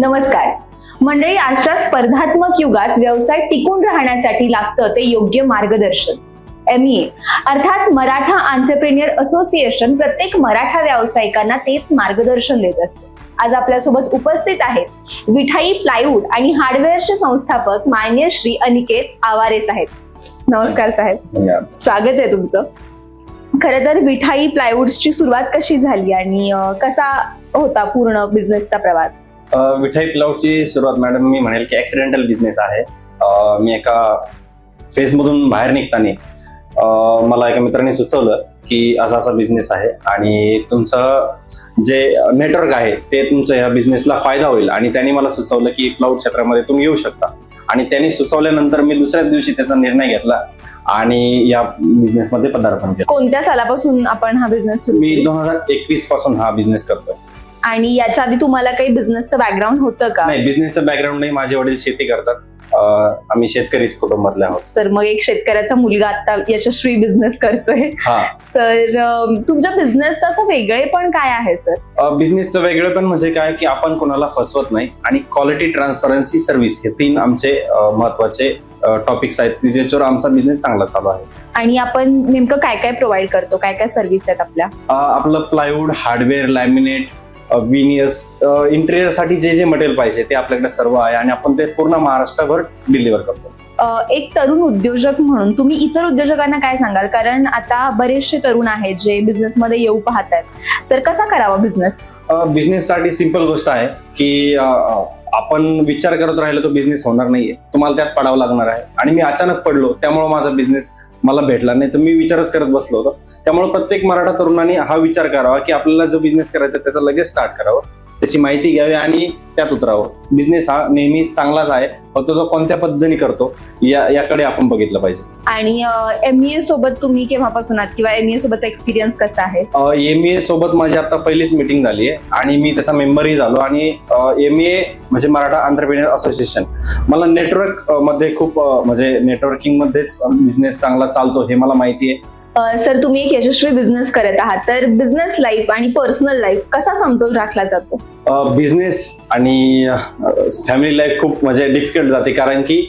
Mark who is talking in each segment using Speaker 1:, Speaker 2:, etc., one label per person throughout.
Speaker 1: नमस्कार मंडळी, आजच्या स्पर्धात्मक युगात व्यवसाय टिकून राहण्यासाठी लागतं ते योग्य मार्गदर्शन. MEA अर्थात मराठा एंटरप्रेन्योर असोसिएशन प्रत्येक मराठा व्यावसायिकांना तेच मार्गदर्शन देत असते. आज आपल्यासोबत उपस्थित आहेत विठाई प्लायवूड आणि हार्डवेअरचे संस्थापक मान्य श्री अनिकेत आवारे साहेब. नमस्कार साहेब, स्वागत आहे तुमचं. खरं तर विठाई प्लायवूडची सुरुवात कशी झाली आणि कसा होता पूर्ण बिझनेसचा प्रवास?
Speaker 2: विठाई प्लायवूडची सुरुवात मॅडम मी म्हणेल की ऍक्सिडेंटल बिझनेस आहे. मी एका फेज मधून बाहेर निघताना मला एका मित्राने सुचवलं की असा असा बिझनेस आहे आणि तुमचं जे नेटवर्क आहे ते तुमचं या बिझनेसला फायदा होईल, आणि त्यांनी मला सुचवलं की प्लायवूड क्षेत्रामध्ये तुम्ही येऊ शकता. आणि त्यांनी सुचवल्यानंतर मी दुसऱ्याच दिवशी त्याचा निर्णय घेतला आणि या बिझनेस मध्ये पदार्पण केलं.
Speaker 1: कोणत्या सालापासून आपण हा बिझनेस सुरू
Speaker 2: मी 2021 पासून हा बिझनेस करतोय.
Speaker 1: आणि याच्या आधी तुम्हाला काही बिझनेसचं बॅकग्राऊंड होतं का?
Speaker 2: नाही, बिझनेसचं बॅकग्राऊंड नाही. माझे वडील शेती करतात. आम्ही शेतकरीच कुटुंबातले आहोत.
Speaker 1: तर मग एक शेतकऱ्याचा मुलगा आता यशस्वी बिझनेस करतोय. तर तुमच्या बिझनेसचं असं वेगळेपण काय आहे सर?
Speaker 2: बिझनेसचं वेगळेपण म्हणजे काय की आपण कोणाला फसवत नाही आणि क्वालिटी, ट्रान्सपरन्सी, सर्व्हिस हे 3 आमचे महत्वाचे टॉपिक्स आहेत ज्याच्यावर आमचा बिझनेस चांगला चालू आहे.
Speaker 1: आणि आपण नेमकं काय काय प्रोव्हाइड करतो, काय काय सर्व्हिस आहेत आपल्या?
Speaker 2: आपलं plywood, hardware, laminate, veneers, interior साठी जे जे मटेरियल पाहिजे ते आपल्याकडे सर्व आहे आणि आपण ते पूर्ण महाराष्ट्रभर डिलिव्हर करतो.
Speaker 1: एक तरुण उद्योजक म्हणून तुम्ही इतर उद्योजकांना काय सांगाल? कारण आता बरेचसे तरुण आहेत जे बिझनेस मध्ये येऊ पाहत आहेत, तर कसा करावा बिझनेस?
Speaker 2: बिझनेस साठी सिंपल गोष्ट आहे की आपण विचार करत राहिलो तो बिझनेस होणार नाहीये, तुम्हाला त्यात पडावं लागणार आहे. आणि मी अचानक पडलो, त्यामुळे माझा बिझनेस मला भेटला नाही, तर मी विचारच करत बसलो होतो. त्यामुळे प्रत्येक मराठा तरुणांनी हा विचार करावा की आपल्याला जो बिझनेस करायचा त्याचा लगेच स्टार्ट करावं, त्याची माहिती घ्यावी आणि त्यात उतरावं. बिझनेस हा नेहमी चांगलाच आहे, फक्त तो कोणत्या पद्धतीने करतो याकडे आपण बघितलं पाहिजे.
Speaker 1: आणि MEA सोबत तुम्ही केव्हापासून आहात किंवा MEA सोबतचा एक्सपिरियन्स कसा आहे?
Speaker 2: MEA सोबत माझी आता पहिलीच मीटिंग झाली आहे आणि मी त्याचा मेंबरही झालो. आणि MEA म्हणजे मराठा एंटरप्रेन्योर असोसिएशन मला नेटवर्क मध्ये खूप म्हणजे नेटवर्किंग मध्येच बिझनेस चांगला चालतो हे मला माहिती आहे.
Speaker 1: सर, तुम्ही एक यशस्वी बिझनेस करत आहात, तर बिझनेस लाईफ आणि पर्सनल लाईफ कसा समतोल राखला जातो?
Speaker 2: बिझनेस आणि फॅमिली लाईफ खूप म्हणजे डिफिकल्ट जाते, कारण की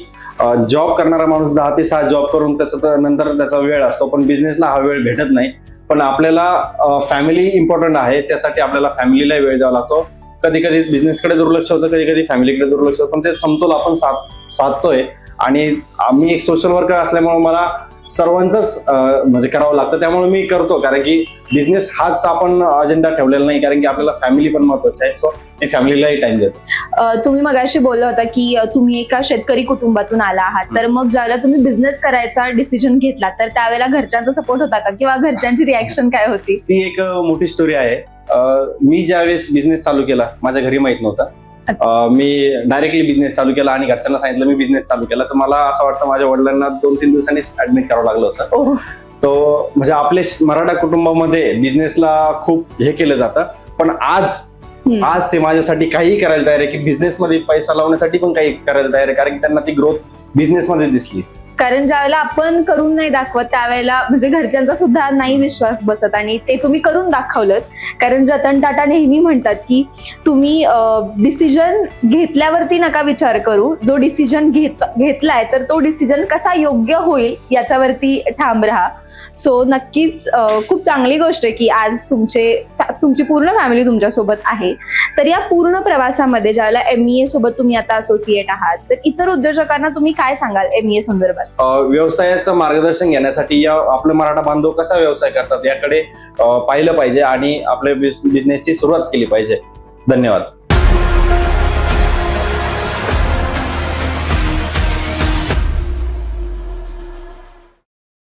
Speaker 2: जॉब करणारा माणूस 10 ते 6 जॉब करून त्याचा नंतर त्याचा वेळ असतो, पण बिझनेसला हा वेळ भेटत नाही. पण आपल्याला फॅमिली इम्पॉर्टंट आहे, त्यासाठी आपल्याला फॅमिलीला वेळ द्यावा लागतो. कधी कधी बिझनेसकडे दुर्लक्ष होतं, कधी कधी फॅमिलीकडे दुर्लक्ष होतं, पण ते समतोल आपण साधतोय. आणि आम्ही एक सोशल वर्कर असल्यामुळे मला सर्वांचंच म्हणजे करावं लागतं, त्यामुळे मी करतो. कारण की बिझनेस हाच आपण अजेंडा ठेवलेला नाही, कारण की आपल्याला फॅमिली पण महत्वाची आहे. सो मी फॅमिलीलाही टाइम देतो.
Speaker 1: तुम्ही मगाशी बोलला होता की तुम्ही एका शेतकरी कुटुंबातून आला आहात, तर मग ज्यावेळेला तुम्ही बिझनेस करायचा डिसिजन घेतला तर त्यावेळेला घरच्यांचा सपोर्ट होता का, किंवा घरच्यांची रिॲक्शन काय होती?
Speaker 2: ती एक मोठी स्टोरी आहे. मी ज्यावेळेस बिझनेस चालू केला माझ्या घरी माहित नव्हतं. मी डायरेक्टली बिझनेस चालू केला आणि घरच्यांना सांगितलं मी बिझनेस चालू केला. तर मला असं वाटतं माझ्या वडिलांना 2-3 दिवसांनीच ऍडमिट करावं लागलं होतं. तो म्हणजे आपल्या मराठा कुटुंबामध्ये बिझनेसला खूप हे केलं जातं, पण आज ते माझ्यासाठी काही करायला तयार आहे, की बिझनेस मध्ये पैसा लावण्यासाठी पण काही करायला तयार आहे, कारण की त्यांना ती ग्रोथ बिझनेस मध्ये दिसली.
Speaker 1: कारण ज्यावेळेला आपण करून नाही दाखवत त्यावेळेला म्हणजे घरच्यांचा सुद्धा नाही विश्वास बसत, आणि ते तुम्ही करून दाखवलं. कारण रतन टाटा नेहमी म्हणतात की तुम्ही डिसिजन घेतल्यावरती नका विचार करू, जो डिसिजन घेतलाय तर तो डिसिजन कसा योग्य होईल याच्यावरती ठाम राहा. सो नक्कीच खूप चांगली गोष्ट आहे की आज तुमची पूर्ण फॅमिली तुमच्यासोबत आहे. तर या पूर्ण प्रवासामध्ये ज्यावेळेला MEA सोबत तुम्ही आता असोसिएट आहात, तर इतर उद्योजकांना तुम्ही काय सांगाल MEA संदर्भात?
Speaker 2: व्यवसायाचं मार्गदर्शन घेण्यासाठी आपले मराठा बांधव कसा व्यवसाय करतात याकडे पाहिलं पाहिजे आणि आपल्या बिझनेसची सुरुवात केली पाहिजे. धन्यवाद.